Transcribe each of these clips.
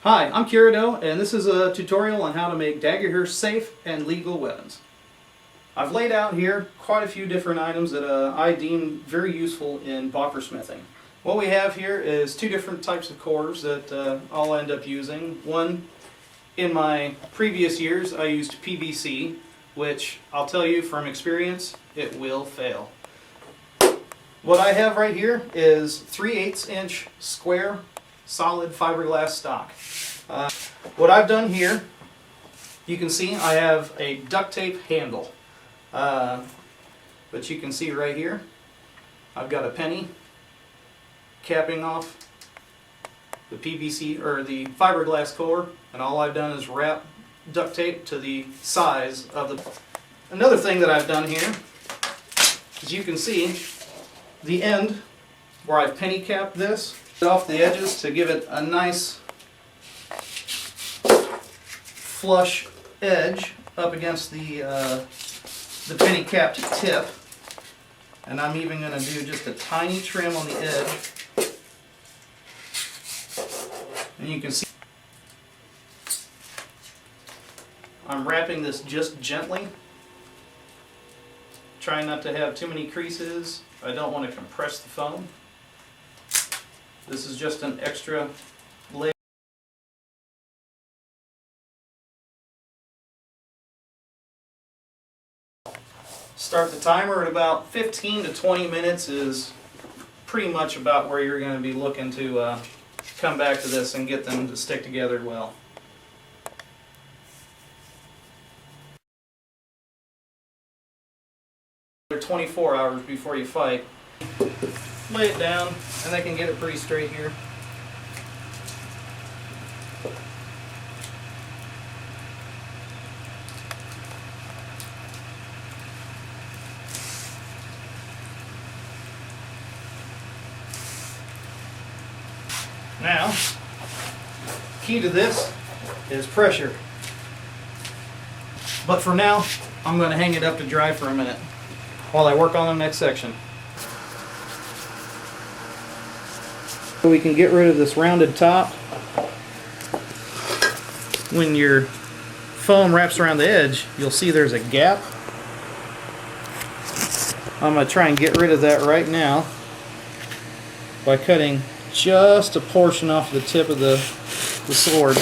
Hi, I'm Kirado, and this is a tutorial on how to make Dagohir safe and legal weapons. I've laid out here quite a few different items that I deem very useful in Boffer smithing. What we have here is two different types of cores that I'll end up using. One, in my previous years, I used PVC, which I'll tell you from experience, it will fail. What I have right here is 3/8 inch square solid fiberglass stock. What I've done here, you can see I have a duct tape handle, but you can see right here I've got a penny capping off the PVC or the fiberglass core, and all I've done is wrap duct tape to the size of the. Another thing that I've done here is you can see the end where I've penny capped this off the edges to give it a nice flush edge up against the penny capped tip, and I'm even going to do just a tiny trim on the edge, and you can see I'm wrapping this just gently, trying not to have too many creases. I don't want to compress the foam. This is just an extra layer. Start the timer at about 15 to 20 minutes is pretty much about where you're going to be looking to come back to this and get them to stick together well. They're 24 hours before you fight. Lay it down and they can get it pretty straight here. Now, key to this is pressure. But for now, I'm going to hang it up to dry for a minute while I work on the next section. So we can get rid of this rounded top. When your foam wraps around the edge, you'll see there's a gap. I'm going to try and get rid of that right now by cutting just a portion off the tip of the sword.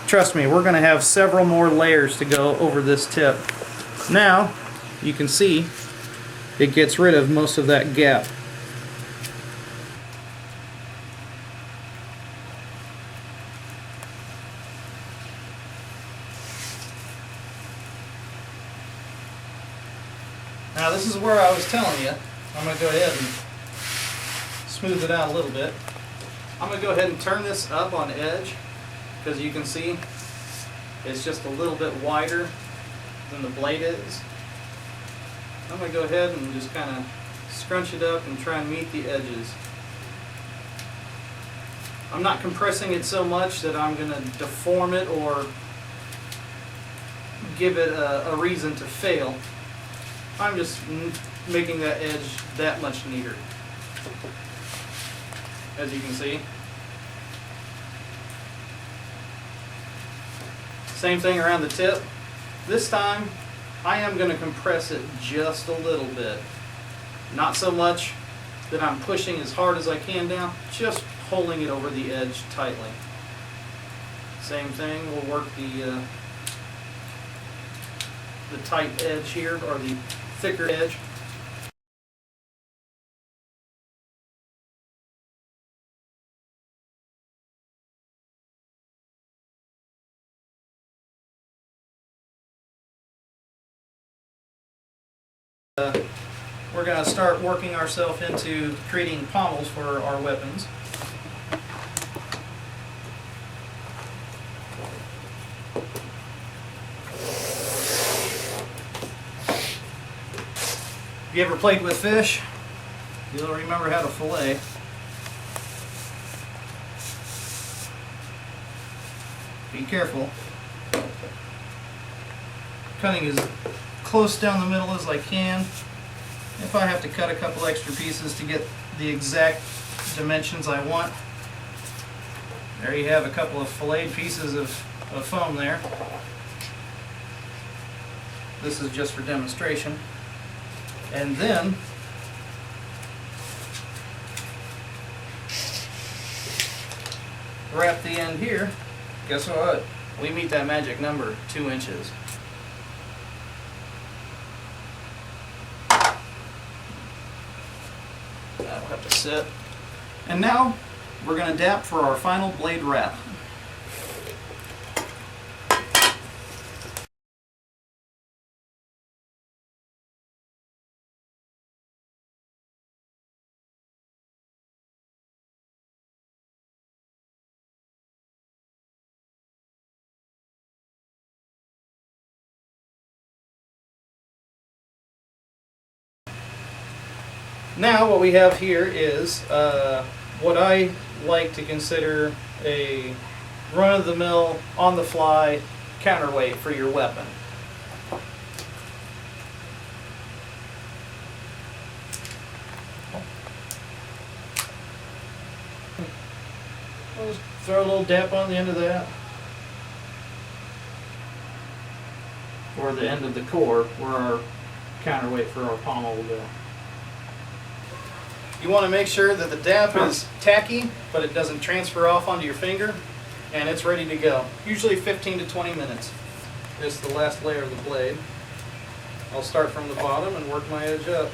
Trust me, we're going to have several more layers to go over this tip. Now, you can see it gets rid of most of that gap. Now this is where I was telling you, I'm going to go ahead and smooth it out a little bit. I'm going to go ahead and turn this up on edge, because you can see it's just a little bit wider than the blade is. I'm going to go ahead and just kind of scrunch it up and try and meet the edges. I'm not compressing it so much that I'm going to deform it or give it a reason to fail. I'm just making that edge that much neater, as you can see. Same thing around the tip. This time I am going to compress it just a little bit. Not so much that I'm pushing as hard as I can down, just pulling it over the edge tightly. Same thing, we'll work the tight edge here, or the thicker edge. We're going to start working ourselves into creating pommels for our weapons. If you ever played with fish, you'll remember how to fillet. Be careful. Cutting as close down the middle as I can. If I have to cut a couple extra pieces to get the exact dimensions I want, There you have a couple of filleted pieces of foam there. This is just for demonstration. And then wrap the end here. Guess what? We meet that magic number, 2 inches. That'll have to sit. And now we're going to dap for our final blade wrap. Now what we have here is what I like to consider a run-of-the-mill, on-the-fly counterweight for your weapon. I'll just throw a little dap on the end of that. Or the end of the core where our counterweight for our pommel will go. You want to make sure that the dap is tacky, but it doesn't transfer off onto your finger, and it's ready to go. Usually 15 to 20 minutes. This is the last layer of the blade. I'll start from the bottom and work my edge up.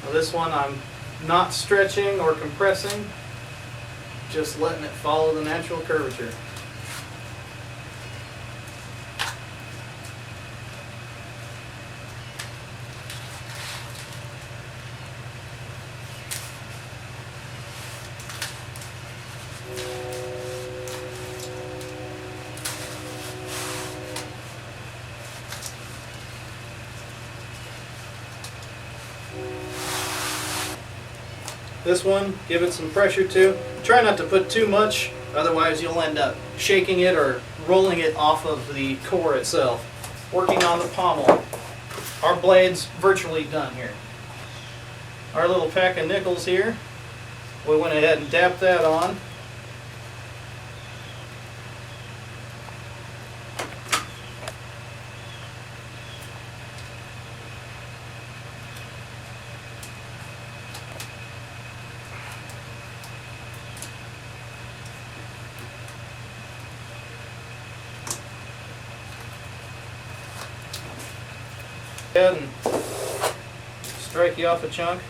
Now this one I'm not stretching or compressing, just letting it follow the natural curvature. This one, give it some pressure too. Try not to put too much, otherwise you'll end up shaking it or rolling it off of the core itself. Working on the pommel. Our blade's virtually done here. Our little pack of nickels here, we went ahead and dapped that on. And strike you off a chunk.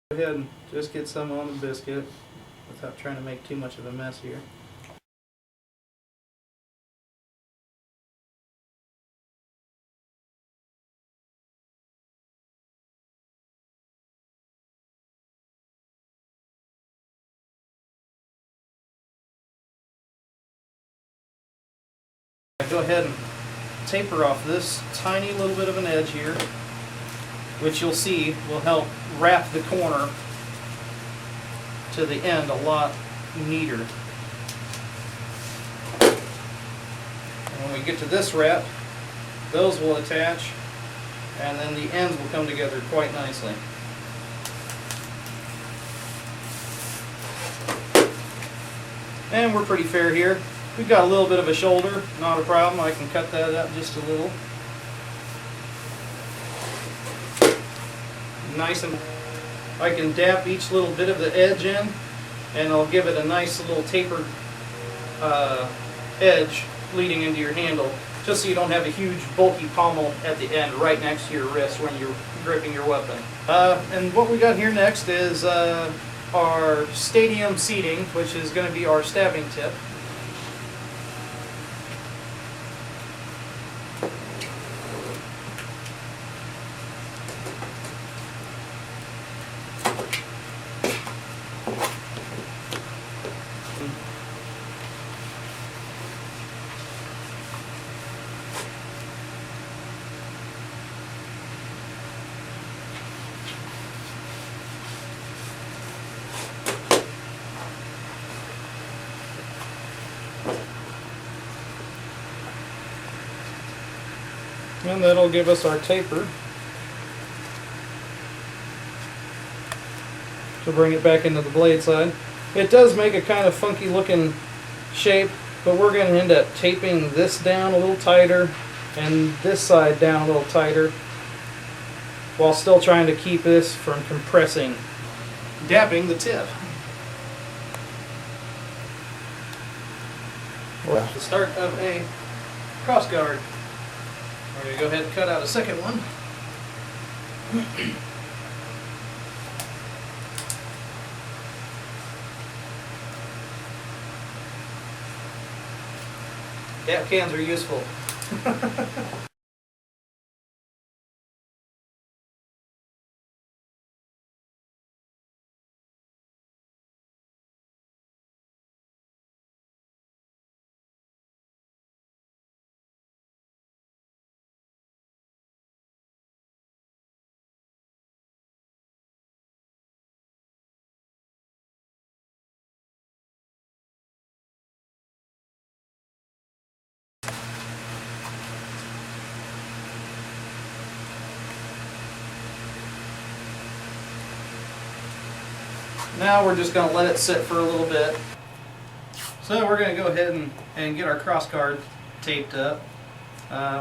Go ahead and just get some on the biscuit without trying to make too much of a mess here. Go ahead and taper off this tiny little bit of an edge here, which you'll see will help wrap the corner to the end a lot neater. And when we get to this wrap, those will attach, and then the ends will come together quite nicely. And we're pretty fair here. We've got a little bit of a shoulder, not a problem. I can cut that up just a little. Nice, and I can dap each little bit of the edge in, and I'll give it a nice little tapered edge leading into your handle, just so you don't have a huge bulky pommel at the end right next to your wrist when you're gripping your weapon. And what we got here next is our stadium seating, which is going to be our stabbing tip. And that'll give us our taper to bring it back into the blade side. It does make a kind of funky looking shape, but we're going to end up taping this down a little tighter and this side down a little tighter while still trying to keep this from compressing, dapping the tip. Well, the start of a cross guard. We're going to go ahead and cut out a second one. Dap cans are useful. Now we're just going to let it sit for a little bit. So we're going to go ahead and get our cross guard taped up.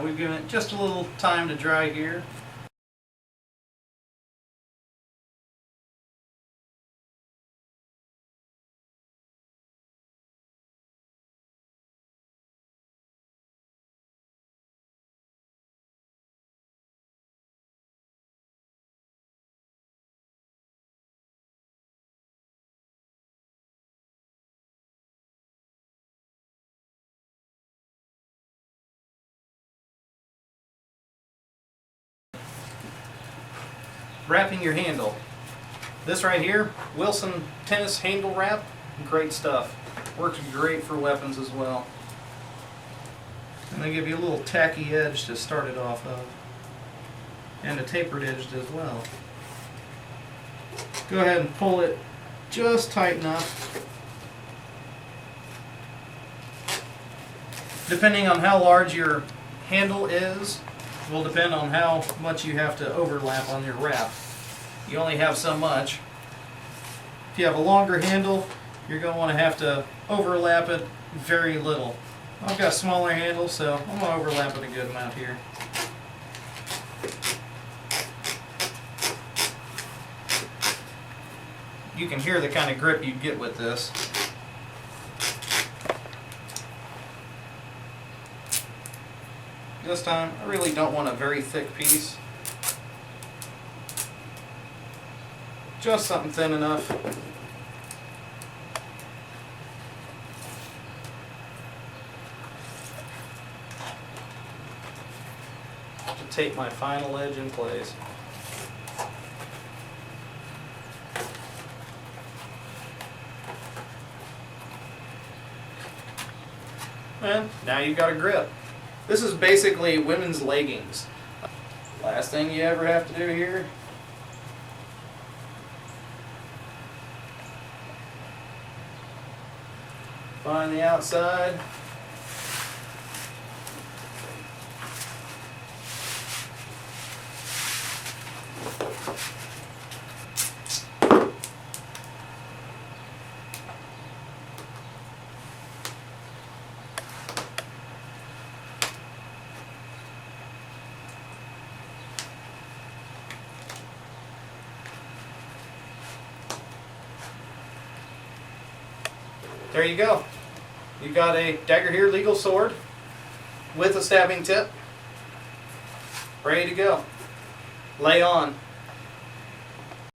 We've given it just a little time to dry here. Wrapping your handle. This right here, Wilson tennis handle wrap, great stuff. Works great for weapons as well. And they give you a little tacky edge to start it off of, and a tapered edge as well. Go ahead and pull it just tight enough. Depending on how large your handle is, will depend on how much you have to overlap on your wrap. You only have so much. If you have a longer handle, you're going to want to have to overlap it very little. I've got smaller handles, so I'm going to overlap it a good amount here. You can hear the kind of grip you'd get with this. This time, I really don't want a very thick piece. Just something thin enough. To tape my final edge in place. And now you've got a grip. This is basically women's leggings. Last thing you ever have to do here. Find the outside. There you go. You've got a Dagohir legal sword with a stabbing tip, ready to go. Lay on.